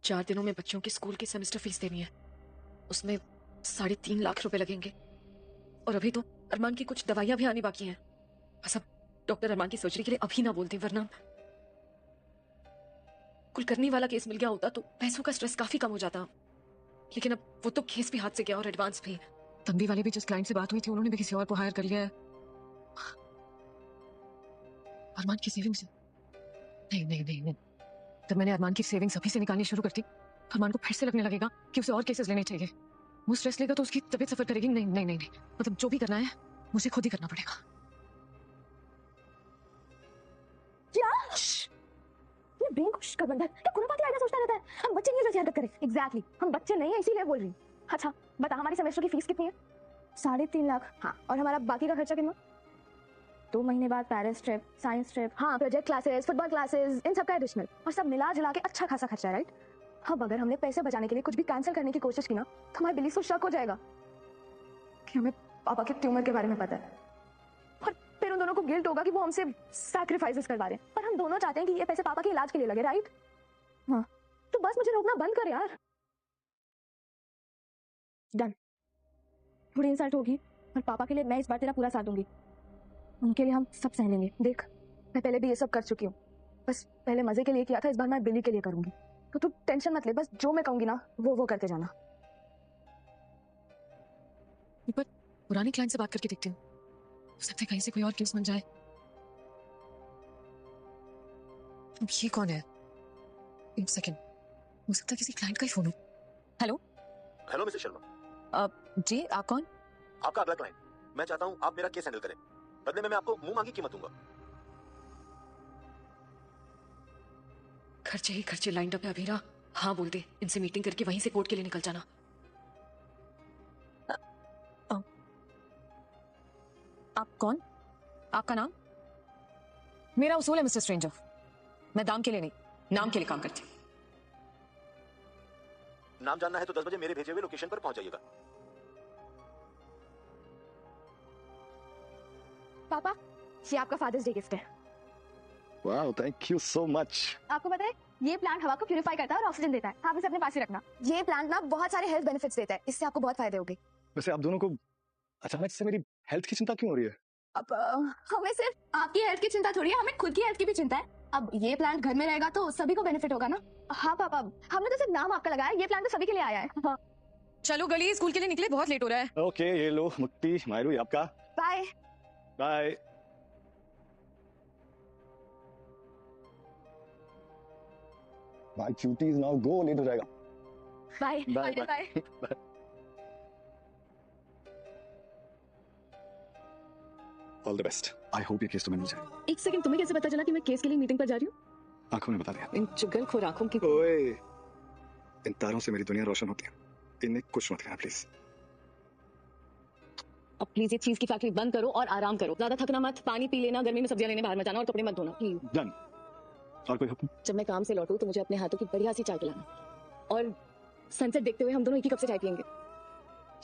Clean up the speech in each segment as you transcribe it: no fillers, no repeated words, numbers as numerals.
4 दिनों में बच्चों की स्कूल की सेमेस्टर फीस देनी है, उसमें 3.5 लाख रुपए लगेंगे। और अभी तो अरमान की कुछ दवाइयां भी आनी बाकी हैं। बस अब डॉक्टर अरमान की सर्जरी के लिए अभी ना बोलते, वरना कुलकर्णी वाला केस मिल गया होता तो पैसों का स्ट्रेस काफी कम हो जाता। लेकिन अब वो तो केस भी हाथ से गया और एडवांस भी। तंबी वाले भी जिस क्लाइंट से बात हुई थी उन्होंने भी किसी और को हायर कर लिया है। अरमान की सेविंग्स नहीं नहीं नहीं नहीं, जब मैंने अरमान की सेविंग्स अभी से निकालनी शुरू कर दी तो अरमान को फिर से लगने लगेगा कि उसे और केसेस लेने चाहिए। वो स्ट्रेस लेगा तो उसकी तबीयत सफर करेगी। नहीं नहीं नहीं नहीं, मतलब जो भी करना है मुझे खुद ही करना पड़ेगा। क्या ये ब्रेन को कर बंदा क्या खुरापाती आइडिया सोचता रहता है। हम बच्चे नहीं है जो ध्यान करें। एग्जैक्टली हम बच्चे नहीं है इसीलिए बोल रही हूँ। अच्छा बता हमारी सेमेस्टर की फीस कितनी है? 3.5 लाख। हाँ और हमारा बाकी का खर्चा कितना? 2 महीने बाद पेरिस ट्रिप, साइंस ट्रिप, हाँ प्रोजेक्ट क्लासेस, फुटबॉल क्लासेस, इन सब का एडिशनल और सब मिला जुला के अच्छा खासा खर्चा है, राइट? अब अगर हमने पैसे बचाने के लिए कुछ भी कैंसिल करने की कोशिश की ना तो हमारे बिलीफ को शक हो जाएगा कि हमें पापा के ट्यूमर के बारे में पता है और फिर उन दोनों को गिल्ट होगा कि वो हमसे सैक्रिफाइसेस करवा रहे हैं। पर हम दोनों चाहते हैं कि ये पैसे पापा के इलाज के लिए लगे, राइट? हाँ तो बस मुझे रोकना बंद कर यार। डन। थोड़ी इंसल्ट होगी पर पापा के लिए मैं इस बार तेरा पूरा साथ दूंगी। उनके लिए हम सब सह लेंगे। देख मैं पहले भी ये सब कर चुकी हूँ, बस पहले मजे के लिए किया था, इस बार मैं बिली के लिए करूंगी। तो तू टेंशन मत ले, बस जो मैं कहूंगी ना वो करते जाना। पर पुरानी क्लाइंट से बात करके देखती हूँ, हो सकता है कहीं से कोई और केस बन जाए। अब ये कौन है? एक सेकंड, हो सकता है किसी क्लाइंट का ही फोन हो। Hello hello missus Sharma. जी आप कौन? आपका अगला क्लाइंट। मैं चाहता हूँ आप मेरा केस हैंडल करें, बदले में मैं आपको मुंह मांगी कीमत दूंगा। खर्चे ही खर्चे लाइंड अप है अभीरा। हाँ बोल दे, इनसे मीटिंग करके वहीं से कोर्ट के लिए निकल जाना। आप कौन? आपका नाम? मेरा उसूल है मिस्टर स्ट्रेंजर, मैं दाम के लिए नहीं नाम के लिए काम करती हूँ। नाम जानना है तो 10 बजे मेरे भेजे हुए लोकेशन पर पहुंच जाइएगा। पापा ये आपका फादर्स डे गिफ्ट है। Wow thank you so much. आपको पता है ये प्लांट हवा को प्यूरिफाई करता है और ऑक्सीजन देता है। आप इसे अपने पास ही रखना। ये प्लांट ना बहुत सारे हेल्थ बेनिफिट्स देता है, इससे आपको बहुत फायदे होंगे। वैसे आप दोनों को अचानक से मेरी हेल्थ की चिंता क्यों हो रही है? अब हमें सिर्फ आपकी हेल्थ की चिंता थोड़ी है, हमें खुद की हेल्थ की भी चिंता है। अब ये प्लांट घर में रहेगा तो सभी को बेनिफिट होगा ना। हाँ पापा हमने तो सिर्फ नाम आपका लगाया, ये प्लांट तो सभी के लिए आया है। हाँ। चलो गली स्कूल के लिए निकले, बहुत लेट हो रहा है। ओके ये लो मुक्ति मायरू आपका। Bye bye. My cuties now go, late हो जाएगा। Bye bye bye. All the best. I hope ये केस तो मिल जाए। एक सेकंड, तुम्हें कैसे पता चला कि मैं केस के लिए मीटिंग पर जा रही हूँ? आंखों ने बता दिया। इन चुगलखोर आंखों की। ओए इन तारों से मेरी दुनिया रोशन होती है, इन्हें कुछ मत कहना प्लीज। अब प्लीज एक चीज की फैक्ट्री बंद करो और आराम करो, ज्यादा थकना मत, पानी पी लेना, गर्मी में सब्जियां लेने बाहर मत जाना और कपड़े मत धोना प्लीज। डन। और कोई हुक्म? जब मैं काम से लौटूं तो मुझे अपने हाथों की बढ़िया सी चाय पिलाना और सनसेट देखते हुए हम दोनों एक ही कप से चाय पियेंगे।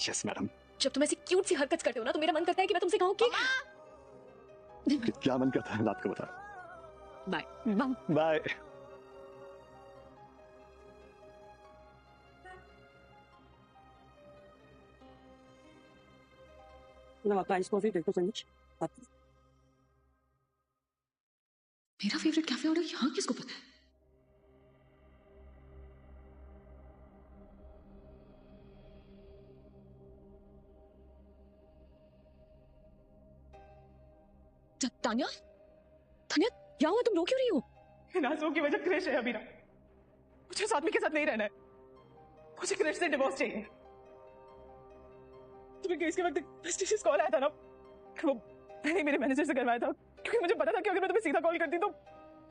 Yes madam. जब तुम ऐसी क्यूट सी हरकत करते हो ना तो मेरा मन करता है कि मैं तुमसे कहूं कि क्या मन करता है रात को बता। Bye bye. ना आपका आइस कॉफी देखो सैंडविच। मेरा फेवरेट कैफे ऑर्डर यहाँ किसको पता है? तान्या, तान्या क्या हुआ, तुम रो क्यों रही हो? नाज़ों की वजह क्रिश है अभी ना, मुझे उस आदमी के साथ नहीं रहना है, मुझे क्रिश से डिवोर्स चाहिए। तुम्हें केस के वक्त प्रेस्टिजियस कॉल आया था ना, वो मैंने मेरे मैनेजर से करवाया था क्योंकि मुझे पता था कि अगर मैं तुम्हें सीधा कॉल करती तो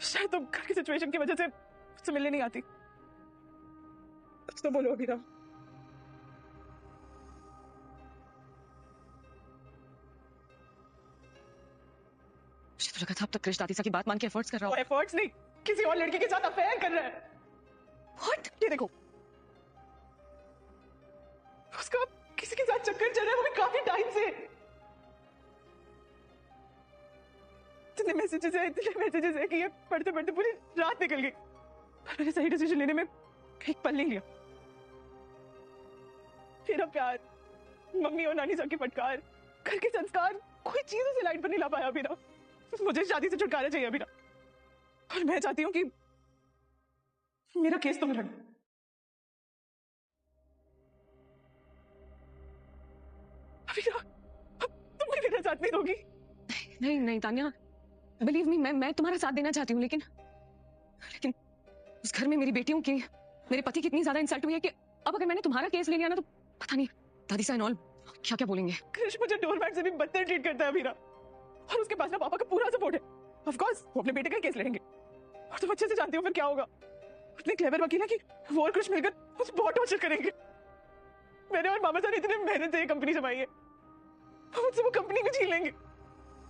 शायद तुम घर की सिचुएशन की वजह से मुझसे मिलने नहीं आती। तो बोलो अभी ना। मुझे तो लगा था अब तक क्रिश दादीसा की बात मान के एफर्ट्स कर रहा हो। एफर्ट्स नहीं, किसी और लड़की के साथ अफेयर कर रहा है। व्हाट? ये देखो उसका किसी के साथ चक्कर चल रहा है, वो भी काफी टाइम से। इतने मैसेजेस है कि ये पढ़ते पढ़ते पूरी रात निकल गई। मैंने सही डिसीजन लेने में एक पल नहीं लिया। मेरा प्यार, मम्मी और नानी साहब की फटकार, घर के संस्कार, कोई चीज उसे लाइन पर नहीं ला पाया अभी ना। मुझे शादी से छुटकारा चाहिए अभी ना, और मैं चाहती हूँ कि मेरा केस तुम लड़ो। अभी ना, तुम भी मेरा साथ नहीं दोगी? नहीं नहीं तान्या, बिलीव मी, मैं तुम्हारा साथ देना चाहती हूँ, लेकिन उस घर में मेरी बेटियों की, मेरे पति की इतनी ज्यादा इंसल्ट हुई है कि अब अगर मैंने तुम्हारा केस ले लिया ना तो पता नहीं दादी सा एंड ऑल क्या क्या बोलेंगे। कृष्ण मुझे डोरमैट से भी बदतर ट्रीट करता है अभी ना, और उसके पास ना पापा का पूरा सपोर्ट है। ऑफ कोर्स वो अपने बेटे का केस लड़ेंगे, और तुम अच्छे से जानती हो फिर क्या होगा। इतने क्लेवर वकील है कि वो और कृष्ण मिलकर उसे बहुत टॉर्चर करेंगे। मैंने और मामा साहब इतने मेहनत से ये कंपनी जमाई है, मुझसे वो कंपनी भी छीन लेंगे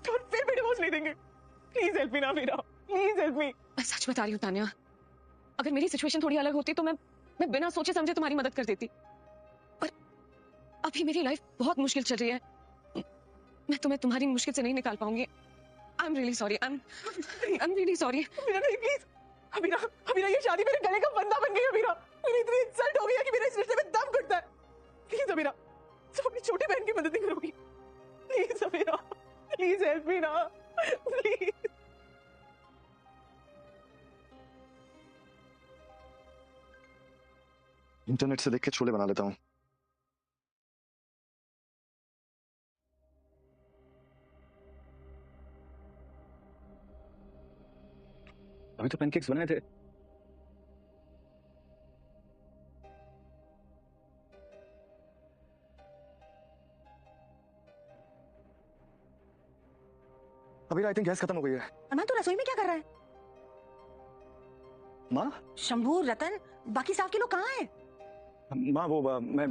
और फिर भी डिवोर्स नहीं देंगे। प्लीज हेल्प मी ना मीरा, प्लीज हेल्प मी। मैं सच बता रही हूँ तान्या, अगर मेरी सिचुएशन थोड़ी अलग होती तो मैं बिना सोचे समझे तुम्हारी मदद कर देती, पर अभी मेरी लाइफ बहुत मुश्किल चल रही है, मैं तुम्हें तुम्हारी मुश्किल से नहीं निकाल पाऊंगी। I am really sorry, I am really sorry. Meera नहीं, प्लीज। अमीरा, अमीरा ये शादी मेरे गले का बंधा बन गई है अमीरा। मेरी इतनी इंसल्ट हो गई है कि मेरे इस रिश्ते में दम घुटता है। प्लीज अमीरा, तुम अपनी छोटी बहन की मदद नहीं करोगी? Please Amira, please help me ना, प्लीज। इंटरनेट से देख के छोले बना लेता हूँ। अभी तो पैनकेक्स बने थे। अभी आई थिंक गैस खत्म हो गई है। अरमान तू रसोई में क्या कर रहा है? माँ, शंभू, रतन, बाकी साहब के लोग कहाँ हैं? माँ वो मैं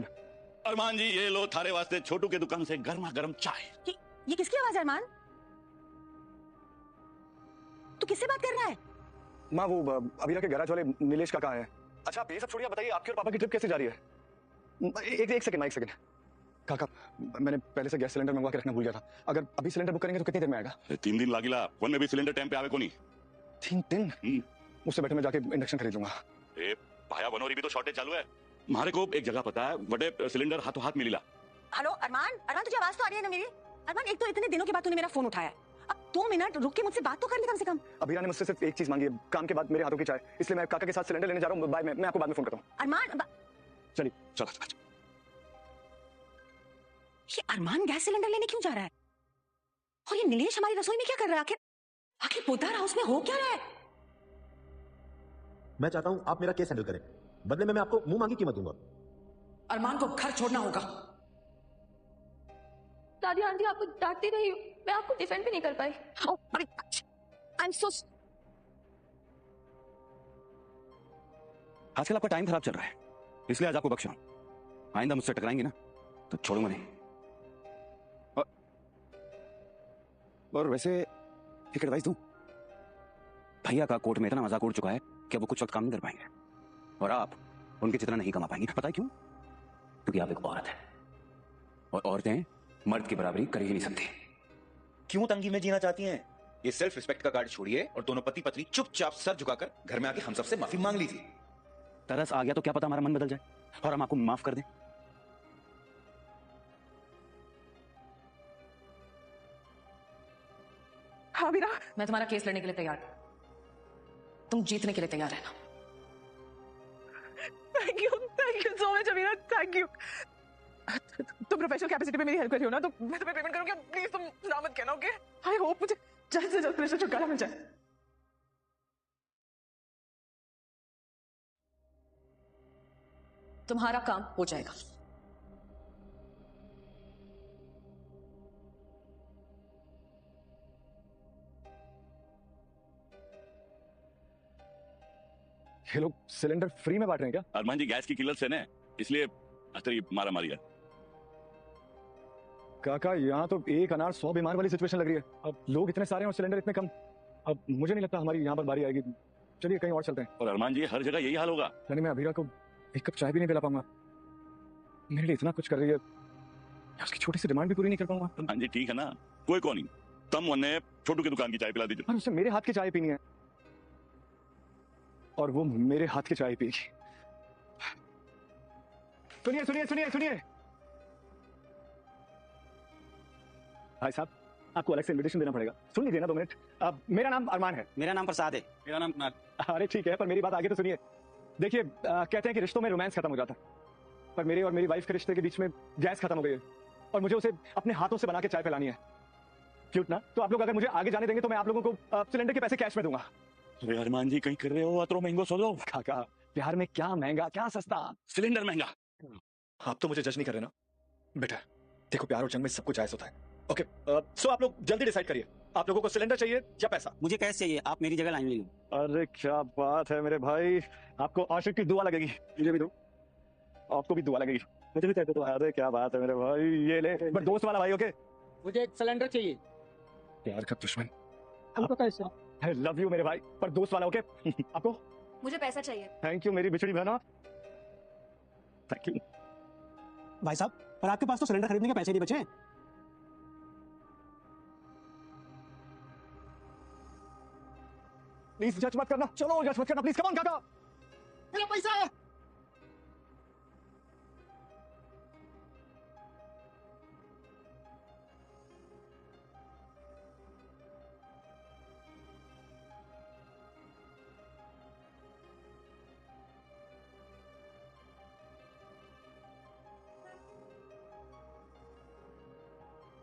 अरमान जी ये लो थारे वास्ते छोटू के दुकान से गर्मा गर्म चाय। ये किसकी आवाज है अरमान? तू किससे बात कर रहा है? माँ वो अबीरा के गैराज वाले नीलेश का कहाँ है? अच्छा आप ये सब छोड़िए, बताइए आपकी और पापा की ट्रिप कैसे जा रही है? एक सेकंड काका, मैंने पहले से गैस सिलेंडर मंगवा के रखना भूल गया था। अगर अभी सिलेंडर बुक करेंगे तो कितनी देर में आएगा? 3 दिन लागिला, वन में भी सिलेंडर टाइम पे आवे कोनी। 3 दिन? उससे बैठे मैं जाके इंडक्शन खरीद लूंगा। ए भाया बनोरी भी तो शॉर्टेज चालू है। मारे को एक जगह पता है, बड़े सिलेंडर हाथों हाथ मिलीला। हेलो अरमान, अरमान तुझे आवाज तो आ रही है ना मेरी? अरमान एक तो इतने दिनों के बाद तूने मेरा फोन उठाया, अब 2 मिनट रुक के मुझसे बात तो कर ले कम से कम। अबीरा ने मुझसे सिर्फ एक चीज मांगी है, काम के बाद मेरे हाथों की चाय, इसलिए मैं काका के साथ सिलेंडर लेने जा रहा हूँ। बाय, मैं आपको बाद में फोन करता हूँ। अरमान चलिए चलो। ये अरमान गैस सिलेंडर लेने क्यों जा रहा है? और ये नीलेश हमारी रसोई में क्या कर रहा है? आखिर पोदार हाउस में हो क्या रहा है? मैं चाहता हूं आप मेरा केस हैंडल करें, बदले में मैं आपको मुंह मांगी कीमत दूंगा। अरमान को घर छोड़ना होगा। दादी आंटी आपको डांटती रही, मैं आपको डिफेंड भी नहीं कर पाई। अरे आई एम सो आजकल आपका टाइम खराब चल रहा है, इसलिए आज आपको बख्शा। आइंदा मुझसे टकराएंगे ना तो छोड़ूंगा नहीं। और वैसे एक एडवाइस दूं, भैया का कोर्ट में इतना मजाक उड़ चुका है कि वो कुछ वक्त काम नहीं कर पाएंगे, और आप उनके जितना नहीं कमा पाएंगे। पता है क्यों? क्योंकि आप एक औरत है, और औरतें मर्द की बराबरी कर ही नहीं सकती। क्यों तंगी में जीना चाहती हैं? ये सेल्फ रिस्पेक्ट का कार्ड छोड़िए और दोनों पति पत्नी चुपचाप सर झुकाकर घर में आके हम सबसे माफी मांग लीजिए। तरस आ गया तो क्या पता हमारा मन बदल जाए और हम आपको माफ कर दें। हाँ मीरा, मैं तुम्हारा केस लड़ने के लिए तैयार, तुम जीतने के लिए तैयार है ना? Thank you so much Amira, thank you. तुम प्रोफेशनल कैपेसिटी में मेरी हेल्प कर रही हो ना, तो मैं तुम्हें पेमेंट करूंगी। प्लीज तुम ना मत कहना, ओके? आई होप मुझे जल्द से जल्द कृष्ण छुटकारा मिल जाए। तुम्हारा काम हो जाएगा। ये लोग सिलेंडर फ्री में बांट रहे हैं क्या? अरमान जी गैस की किल्लत से ना, इसलिए अतरी मारा मारी है। काका यहाँ तो एक अनार 100 बीमार वाली सिचुएशन लग रही है। अब लोग इतने सारे हैं और सिलेंडर इतने कम, अब मुझे नहीं लगता हमारी यहाँ पर बारी आएगी। चलिए कहीं और चलते हैं। और अरमान जी हर जगह यही हाल होगा। यानी मैं अभीरा को एक कप चाय भी नहीं पिला पाऊंगा। मेरे लिए इतना कुछ कर रही है, उसकी छोटी सी डिमांड भी पूरी नहीं कर पाऊंगा। हाँ जी ठीक है ना, कोई नहीं, तम वन्ने छोटू की दुकान की चाय पिला दीजिए। और उसे मेरे हाथ की चाय पीनी है और वो मेरे हाथ की चाय पिएगी। सुनिए सुनिए सुनिए सुनिए भाई साहब, आपको अलग से इनविटेशन देना पड़ेगा। सुन लीजिए ना 2 मिनट। मेरा नाम अरमान है। मेरा नाम प्रसाद है। मेरा नाम कुणाल। अरे ठीक है, पर मेरी बात आगे तो सुनिए। देखिए, कहते हैं कि रिश्तों में रोमांस खत्म हो जाता है, पर मेरे और मेरी वाइफ के रिश्ते के बीच में गैस खत्म हो गई है और मुझे उसे अपने हाथों से बना के चाय पिलानी है। क्यूट ना? तो आप लोग अगर मुझे आगे जाने देंगे तो मैं आप लोगों को सिलेंडर के पैसे कैश में दूंगा। अरे अरमान जी, कहीं कर रहे हो? अतरो महंगो सोचो। काका, प्यार में क्या महंगा क्या सस्ता, सिलेंडर महंगा। आप तो मुझे जज नहीं कर रहे ना बेटा। देखो, प्यार और जंग में सब कुछ जायज होता है। ओके, सो आप लोग जल्दी डिसाइड करिए, आप लोगों को सिलेंडर चाहिए या पैसा? मुझे कैश चाहिए, आप मेरी जगह लाइन ले लो। अरे क्या बात है मेरे भाई, आपको आशिक की दुआ लगेगी। मुझे भी दो, आपको भी दुआ लगेगी। मुझे भी दो। अरे क्या बात है मेरे भाई, ये ले। बट दोस्त वाला भाई। ओके, मुझे एक सिलेंडर चाहिए। प्यार का दुश्मन। हमको कैसे? आई लव यू मेरे भाई, पर दोस्त वाला। ओके आपको? मुझे पैसा चाहिए। थैंक यू मेरी बिछड़ी बहना, थैंक यू। भाई साहब, पर आपके पास तो सिलेंडर खरीदने के पैसे नहीं बचे। प्लीज जज मत करना, चलो जज मत करना प्लीज। कम ऑन काका, मेरा पैसा है।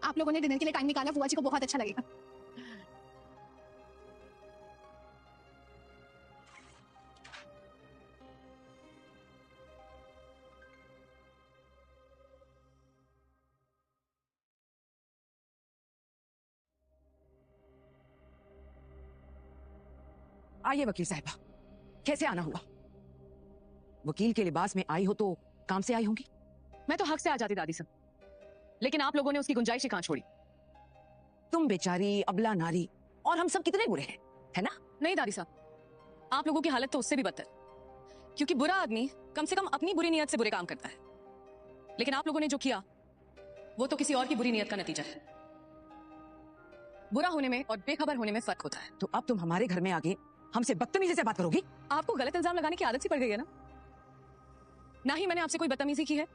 आप लोगों ने डिनर के लिए टाइम निकाला, बुआ जी को बहुत अच्छा लगेगा। आइए वकील साहिबा, कैसे आना हुआ? वकील के लिबास में आई हो तो काम से आई होंगी। मैं तो हक से आ जाती दादी साहब, लेकिन आप लोगों ने उसकी गुंजाइश ही कहां छोड़ी। तुम बेचारी अबला नारी और हम सब कितने बुरे हैं, है ना? नहीं दादी साहब, आप लोगों की हालत तो उससे भी बदतर, क्योंकि बुरा आदमी कम से कम अपनी बुरी नीयत से बुरे काम करता है, लेकिन आप लोगों ने जो किया वो तो किसी और की बुरी नीयत का नतीजा है। बुरा होने में और बेखबर होने में फर्क होता है। तो अब तुम हमारे घर में आके हमसे बदतमीजी से बात करोगी? आपको गलत इल्जाम लगाने की आदत सी पड़ गई है ना। ना ही मैंने आपसे कोई बदतमीजी की है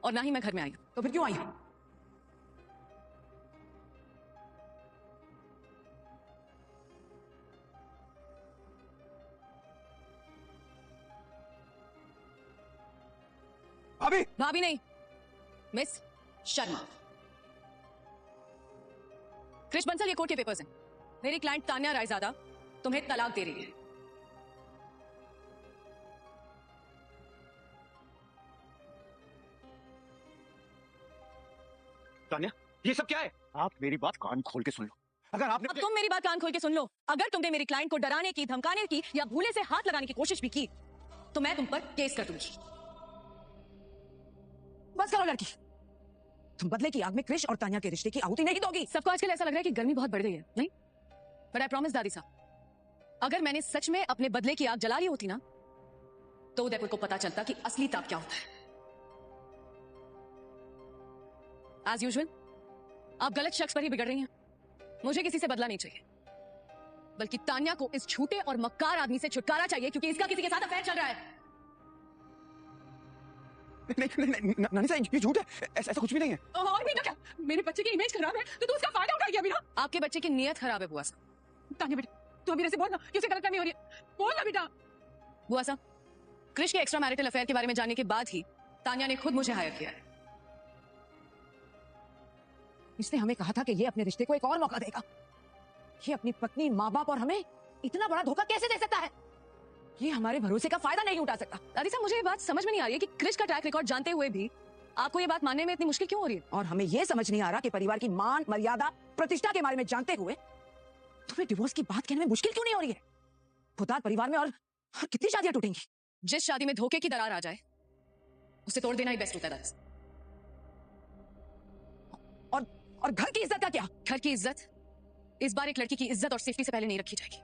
और ना ही मैं घर में आई हूं। तो फिर क्यों आई हो? भाभी। भाभी नहीं, मिस शर्मा। कृष बंसल, ये कोर्ट के पेपर्स हैं। मेरी क्लाइंट तान्या रायजादा तुम्हें तलाक दे रही है। तान्या, ये सब क्या है? आप मेरी बात कान खोल के सुन लो। अगर आपने अब तुम मेरी बात कान खोल के सुन लो। अगर तुमने मेरी क्लाइंट को डराने की, धमकाने की या भूले से हाथ लगाने की कोशिश भी की तो मैं तुम पर केस कर दूंगी। बस करो लड़की, तुम बदले की आग में कृष और तान्या के रिश्ते की आहुति नहीं दोगी। सबको आजकल ऐसा लग रहा है कि गर्मी बहुत बढ़ गई है, नहीं? बट आई प्रॉमिस दादी साहब, अगर मैंने सच में अपने बदले की आग जला ली होती ना तो उदयपुर को पता चलता कि असली ताप क्या होता है। एज यूजुअल आप गलत शख्स पर ही बिगड़ रही हैं। मुझे किसी से बदला नहीं चाहिए, बल्कि तान्या को इस झूठे और मक्कार आदमी से छुटकारा चाहिए, क्योंकि इसका किसी के साथ अफेयर चल रहा है। नहीं नानी साहब, ये झूठ है, ऐसा कुछ भी नहीं है। और भी तो क्या, मेरे बच्चे की इमेज खराब है तो तू उसका फायदा उठाएगी अभी ना। आपके बच्चे की नीयत खराब है बुआ साहब। तान्या बेटा, तू अभी ऐसे बोल ना, किसी गलत नहीं हो रही है, बोल ना बेटा। बुआ साहब, कृष के एक्स्ट्रा मैरिटल अफेयर के बारे में जानने के बाद ही तान्या ने खुद मुझे हायर किया है। इसने हमें कहा था कि ये अपने रिश्ते को एक और मौका देगा। ये अपनी पत्नी, माँ बाप और हमें इतना बड़ा धोखा कैसे दे सकता है? ये हमारे भरोसे का फायदा नहीं उठा सकता। दादी साहब, मुझे ये बात समझ में नहीं आ रही है कि कृष का ट्रैक रिकॉर्ड जानते हुए भी आपको ये बात मानने में इतनी मुश्किल क्यों हो रही है? और हमें ये समझ नहीं आ रहा कि परिवार की मान, मर्यादा, प्रतिष्ठा के बारे में जानते हुए तुम्हें डिवोर्स की बात कहने में मुश्किल क्यों नहीं हो रही है? खुदार परिवार में और कितनी शादियां टूटेंगी? जिस शादी में धोखे की दरार आ जाए उसे तोड़ देना ही बेस्ट होता है दादी। और घर की इज्जत का क्या? घर की इज्जत इस बार एक लड़की की इज्जत और सेफ्टी से पहले नहीं रखी जाएगी।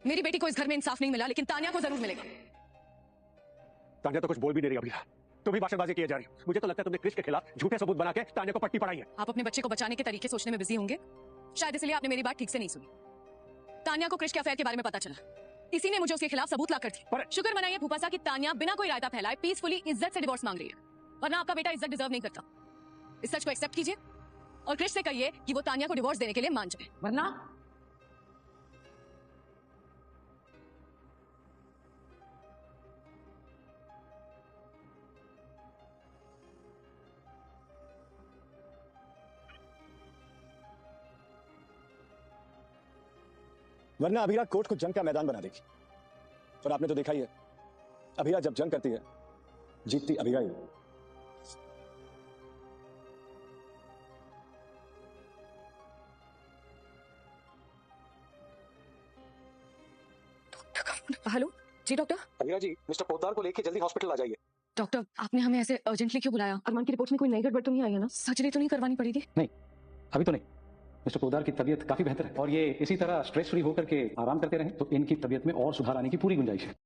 मेरी बेटी को इस घर में इंसाफ नहीं मिला, लेकिन तान्या को जरूर मिलेगा। तान्या तो कुछ बोल भी नहीं रही अभी, तुम भी भाषणबाजी किए जा रही हो। मुझे तो लगता है तुमने कृष के खिलाफ झूठे सबूत बना के तान्या को पट्टी पड़ाई है। आप अपने बच्चे को बचाने के तरीके सोचने में बिजी होंगे, शायद इसलिए आपने मेरी बात ठीक से नहीं सुनी। तान्या को कृष के अफेयर के बारे में पता चला, इसी ने मुझे उसके खिलाफ सबूत ला कर दी। पर- शुक्र मनाइए फूफासा की तानिया बिना कोई रायता फैलाए पीसफुली इज्जत से डिवोर्स मांग रही है, वरना आपका बेटा इज्जत डिजर्व नहीं करता। इस सच को एक्सेप्ट कीजिए और कृष से कहिए कि वो तानिया को डिवोर्स देने के लिए मान जाए, वरना वरना अभीरा कोर्ट को जंग का मैदान बना देगी। और आपने तो देखा ही है, अभीरा जब जंग करती है जीतती अभीरा ही है। हेलो जी डॉक्टर। अभीरा जी, मिस्टर पोद्दार को लेके जल्दी हॉस्पिटल आ जाइए। डॉक्टर आपने हमें ऐसे अर्जेंटली क्यों बुलाया? अरमान की रिपोर्ट में कोई नई गड़बड़ तो नहीं आई है ना? सर्जरी तो नहीं करवानी पड़ेगी? अभी तो नहीं, मिस्टर पोद्दार की तबीयत काफी बेहतर है और ये इसी तरह स्ट्रेस फ्री होकर के आराम करते रहें तो इनकी तबीयत में और सुधार आने की पूरी गुंजाइश है।